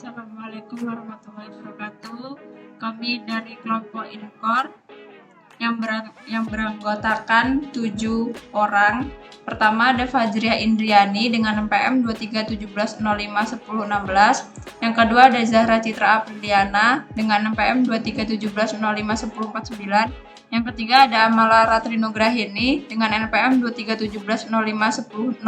Assalamualaikum warahmatullahi wabarakatuh. Kami dari kelompok Inkor yang beranggotakan 7 orang. Pertama ada Fajriah Indriani dengan NPM 2317051016. Yang kedua ada Zahra Citra Apriliana dengan NPM 2317051049. Yang ketiga ada Amala Ratrinugrahini dengan NPM 2317051007.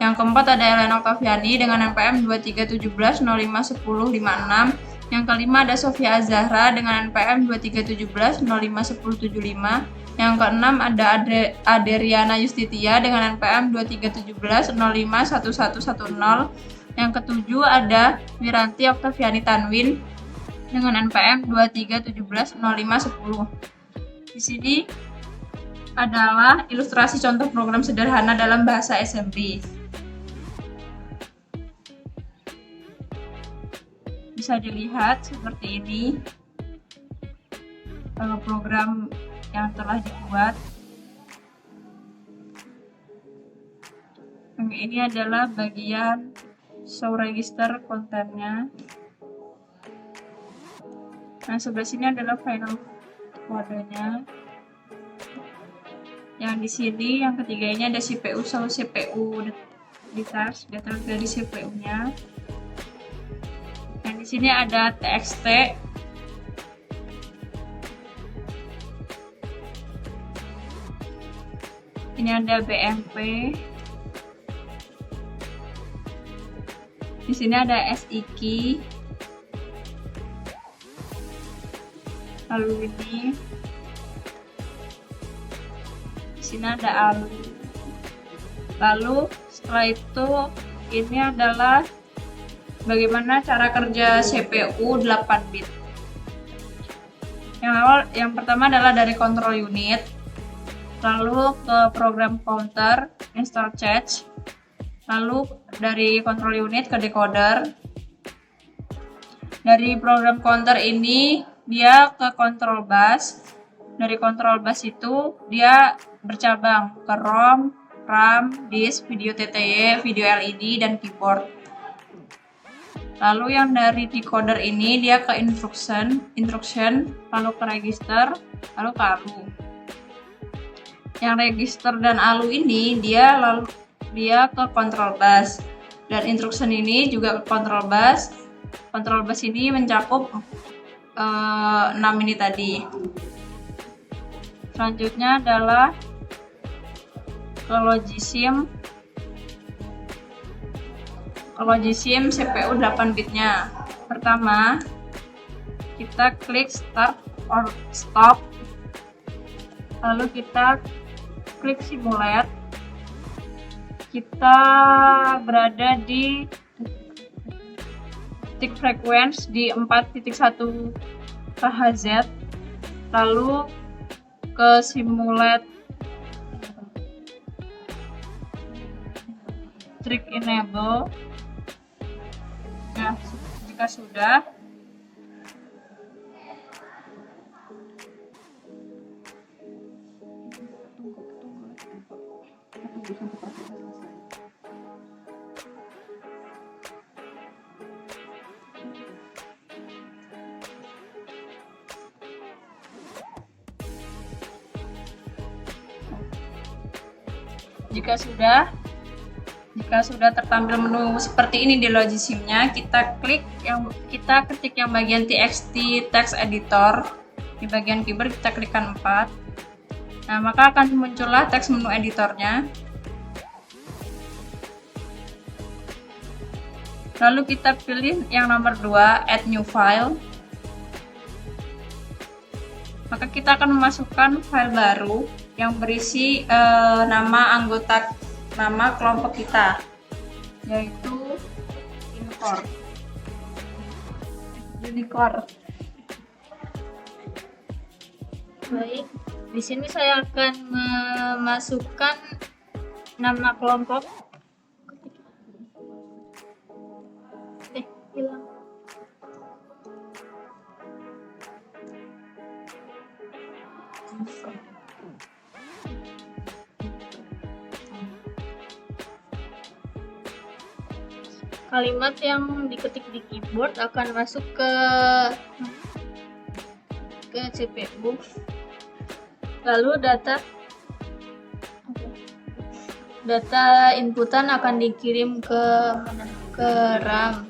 Yang keempat ada Elena Octaviani dengan NPM 2317051056. Yang kelima ada Sofia Azahra dengan NPM 2317051075. Yang keenam ada Aderiana Yustitia dengan NPM 2317051110. Yang ketujuh ada Wiranti Octaviani Tanwin dengan NPM 23170510. Di sini adalah ilustrasi contoh program sederhana dalam bahasa SMP. Bisa dilihat seperti ini program yang telah dibuat. Ini adalah bagian show register kontennya. Nah, sebelah sini adalah final kodenya. Yang di sini yang ketiganya ada CPU, selalu CPU details dari CPU-nya. Yang di sini ada TXT. Ini ada BMP. Di sini ada SIKI. Lalu ini di sini ada ALU. Lalu setelah itu ini adalah bagaimana cara kerja CPU 8 bit. Yang pertama adalah dari control unit, lalu ke program counter, install cache, lalu dari control unit ke decoder. Dari program counter ini dia ke control bus. Dari control bus itu dia bercabang ke ROM, RAM, disk, video TTY, video LED, dan keyboard. Lalu yang dari decoder ini dia ke instruction, lalu ke register, lalu ke ALU. Yang register dan ALU ini dia ke control bus, dan instruction ini juga ke control bus. Control bus ini mencakup 6 ini tadi. Selanjutnya adalah ke Logisim CPU 8 bitnya. Pertama, kita klik start or stop. Lalu kita klik simulate. Kita berada di titik frekuensi di 4.1 kHz. Lalu ke simulate trick enable. Nah, jika sudah, jika sudah tertampil menu seperti ini di Logisimnya, kita ketik yang bagian TXT text editor. Di bagian keyboard kita klikkan 4. Nah, maka akan muncullah teks menu editornya. Lalu kita pilih yang nomor 2, add new file. Maka kita akan memasukkan file baru yang berisi nama kelompok kita, yaitu Unicor. Baik, di sini saya akan memasukkan nama kelompok. Hilang. kalimat yang diketik di keyboard akan masuk ke CPU. Lalu data inputan akan dikirim ke RAM.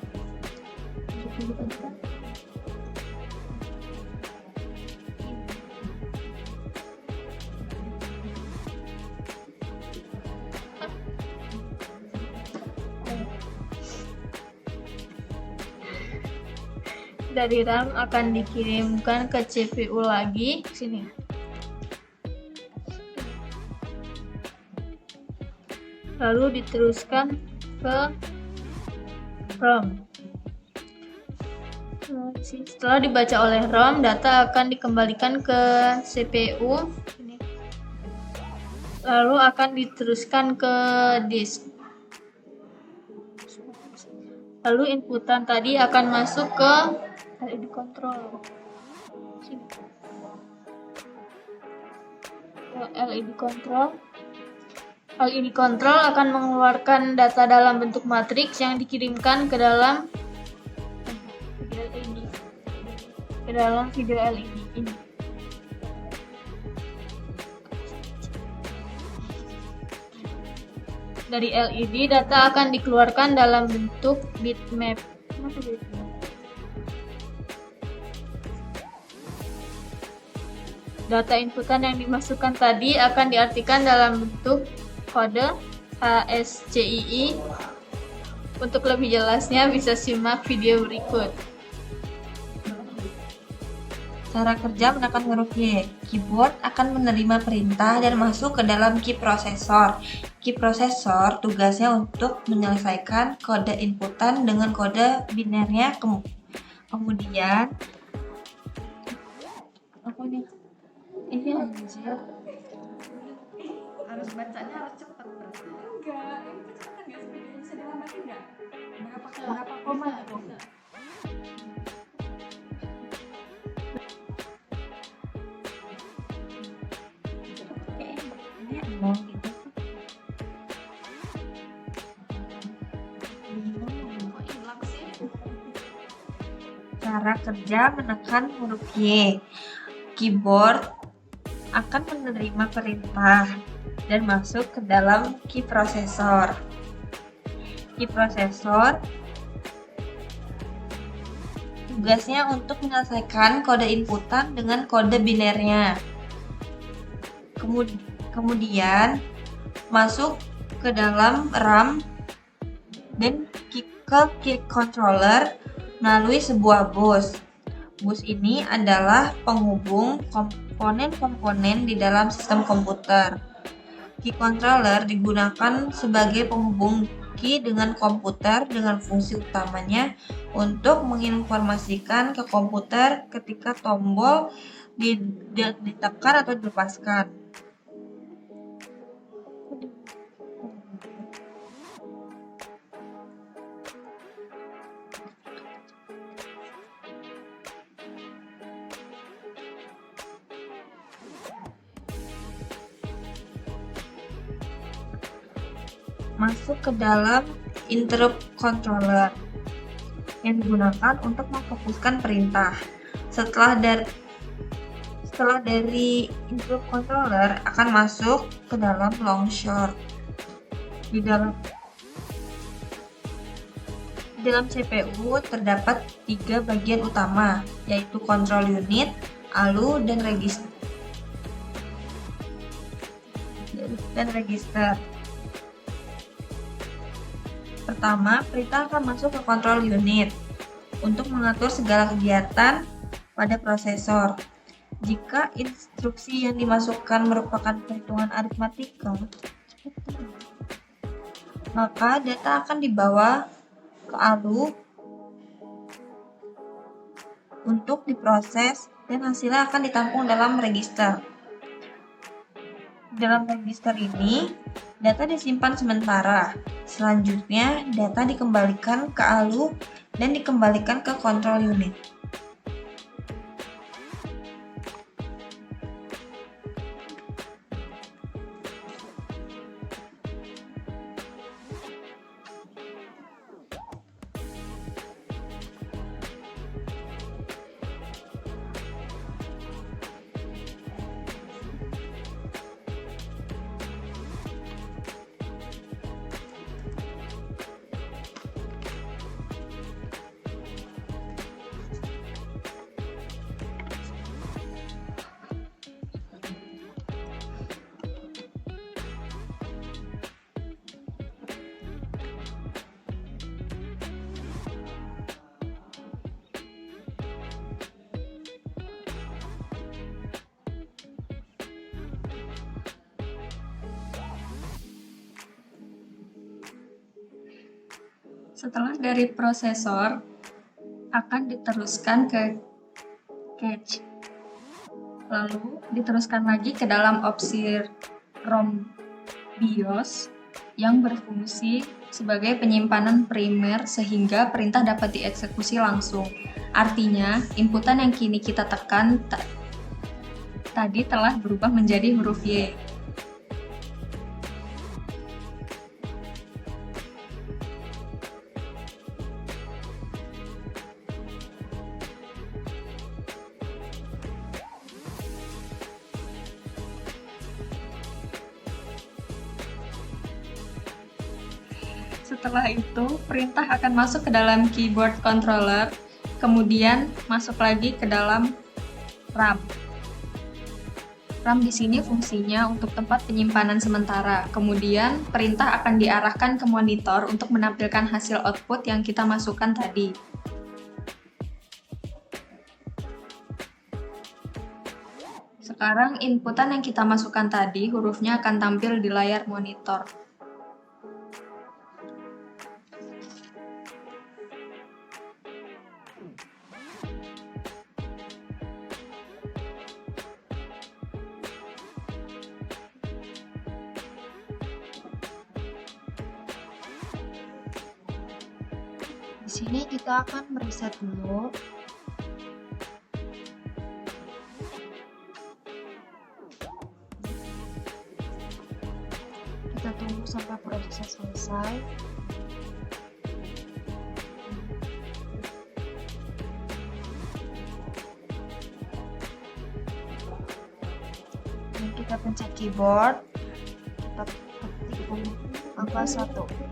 Dari RAM akan dikirimkan ke CPU lagi sini. Lalu diteruskan ke ROM. Setelah dibaca oleh ROM, data akan dikembalikan ke CPU. Lalu akan diteruskan ke disk. Lalu inputan tadi akan masuk ke LED control. LED control. LED control akan mengeluarkan data dalam bentuk matriks yang dikirimkan ke dalam video LED ini. Dari LED, data akan dikeluarkan dalam bentuk bitmap. Data inputan yang dimasukkan tadi akan diartikan dalam bentuk kode HSCII. Untuk lebih jelasnya bisa simak video berikut. Cara kerja menekan huruf Y. Keyboard akan menerima perintah dan masuk ke dalam key processor. Key processor tugasnya untuk menyelesaikan kode inputan dengan kode binernya. Kemudian apa nih? Ini anjir. Harus bacanya harus cepat berarti. Enggak, ini kecepatan enggak sih? Bisa dilamatin enggak? Berapa koma itu? Gitu. Cara kerja menekan huruf Y. Keyboard akan menerima perintah dan masuk ke dalam key processor. Key processor tugasnya untuk menyelesaikan kode inputan dengan kode binernya. Kemudian masuk ke dalam RAM dan ke key controller melalui sebuah bus. Bus ini adalah penghubung komponen-komponen di dalam sistem komputer. Key controller digunakan sebagai penghubung key dengan komputer dengan fungsi utamanya untuk menginformasikan ke komputer ketika tombol ditekan atau dilepaskan. Masuk ke dalam interrupt controller yang digunakan untuk memfokuskan perintah. Setelah dari interrupt controller akan masuk ke dalam long short. Di dalam CPU terdapat 3 bagian utama, yaitu control unit, ALU, dan register. Pertama, perintah akan masuk ke control unit untuk mengatur segala kegiatan pada prosesor. Jika instruksi yang dimasukkan merupakan perhitungan aritmatika, maka data akan dibawa ke ALU untuk diproses dan hasilnya akan ditampung dalam register. Dalam register ini, data disimpan sementara. Selanjutnya, data dikembalikan ke ALU dan dikembalikan ke control unit. Setelah dari prosesor akan diteruskan ke cache, lalu diteruskan lagi ke dalam opsi ROM BIOS yang berfungsi sebagai penyimpanan primer sehingga perintah dapat dieksekusi langsung. Artinya, inputan yang kini kita tekan tadi telah berubah menjadi huruf Y. Setelah itu, perintah akan masuk ke dalam keyboard controller, kemudian masuk lagi ke dalam RAM. RAM di sini fungsinya untuk tempat penyimpanan sementara. Kemudian, perintah akan diarahkan ke monitor untuk menampilkan hasil output yang kita masukkan tadi. Sekarang, inputan yang kita masukkan tadi, hurufnya akan tampil di layar monitor. Di sini kita akan mereset dulu. Kita tunggu sampai prosesnya selesai. Dan kita pencet keyboard. Kita ketik angka 1.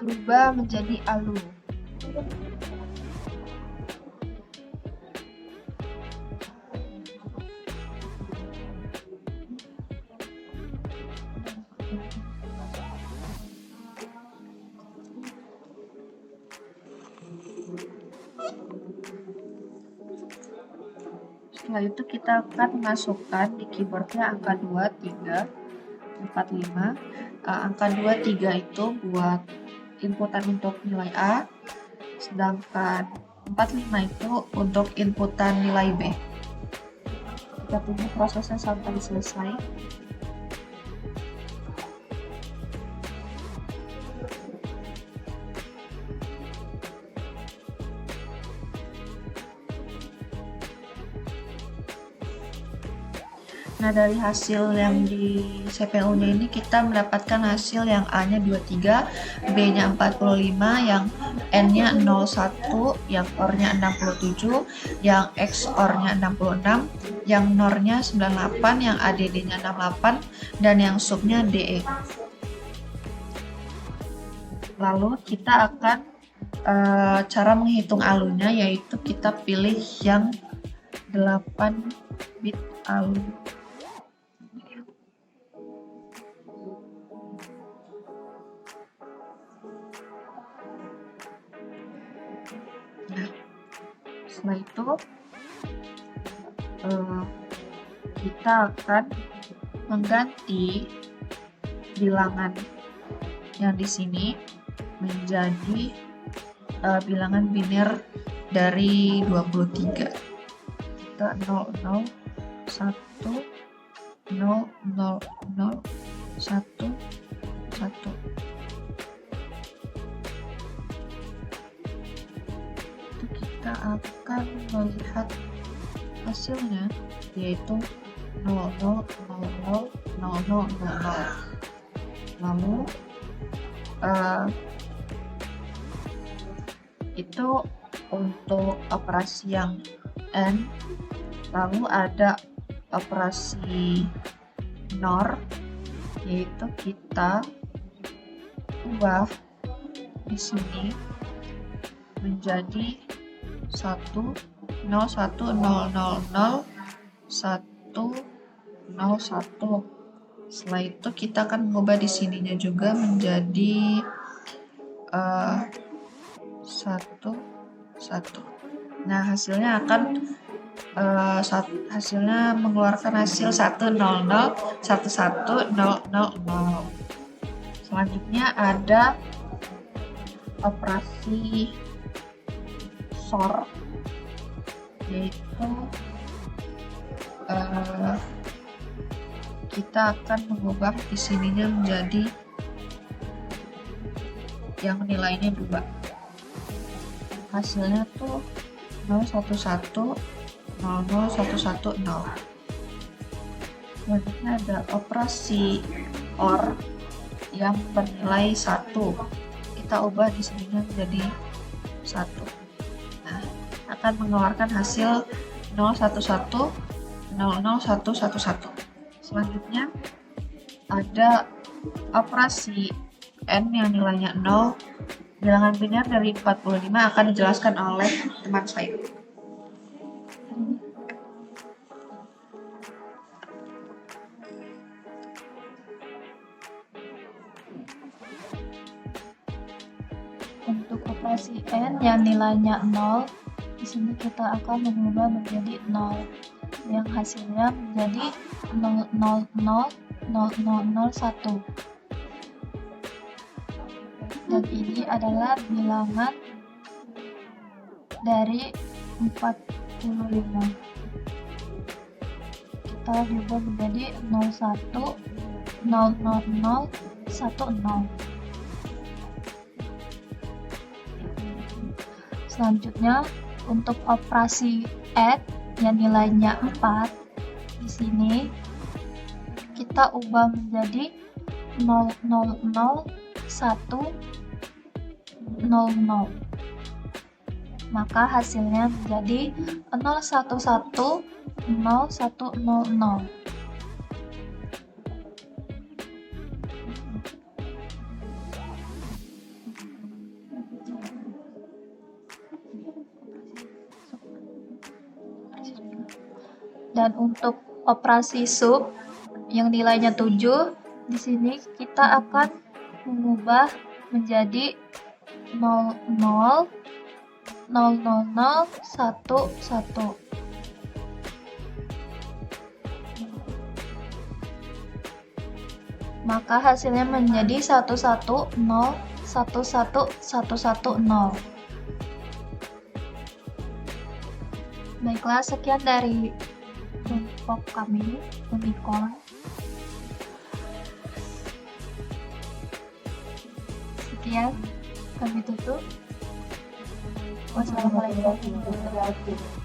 Berubah menjadi ALU. Setelah itu kita akan masukkan di keyboardnya angka 2, 3, 4, 5. Angka 2, 3 itu buat inputan untuk nilai A, sedangkan 4, 5 itu untuk inputan nilai B. Kita tunggu prosesnya sampai selesai. Nah, dari hasil yang di CPU-nya ini kita mendapatkan hasil yang A-nya 23, B-nya 45, yang N-nya 01, yang OR-nya 67, yang XOR-nya 66, yang NOR-nya 98, yang ADD-nya 68, dan yang SUB-nya DE. Lalu kita akan cara menghitung ALU-nya, yaitu kita pilih yang 8 bit ALU. Nah, setelah itu kita akan mengganti bilangan yang di sini menjadi bilangan biner dari 23. Kita 00, 1, 0, 0, 0, 1, 1. Kita akan melihat hasilnya, yaitu 00, 00, 00, 00. Lalu itu untuk operasi yang N. Lalu ada operasi NOR, yaitu kita ubah di sini menjadi 1, 0, 1, 0, 0, 0, 1, 0, 1. Setelah itu kita akan mengubah di sininya juga menjadi 1, 1. Nah, hasilnya akan hasilnya mengeluarkan hasil 100 11000. Selanjutnya ada operasi SOR, yaitu kita akan mengubah di sininya menjadi yang nilainya 2. Hasilnya tuh 011 00110. Selanjutnya ada operasi OR yang bernilai 1. Kita ubah di sininya menjadi 1. Nah, akan mengeluarkan hasil 011 00111. Selanjutnya ada operasi N yang nilainya 0. Bilangan biner dari 45 akan dijelaskan oleh teman saya. Untuk operasi N yang nilainya 0, di sini kita akan mengubah menjadi 0, yang hasilnya menjadi 0000001. Dan ini adalah bilangan dari 45. Kita ubah menjadi 01000010. Selanjutnya untuk operasi add yang nilainya 4, di sini kita ubah menjadi 0000100. Maka hasilnya menjadi 011000. Dan untuk operasi sub yang nilainya 7, di sini kita akan mengubah menjadi 000011. Maka hasilnya menjadi 1101110. Baiklah, sekian dari kelompok kami, Unicon. Sekian, kami tutup. Wassalamualaikum warahmatullahi wabarakatuh.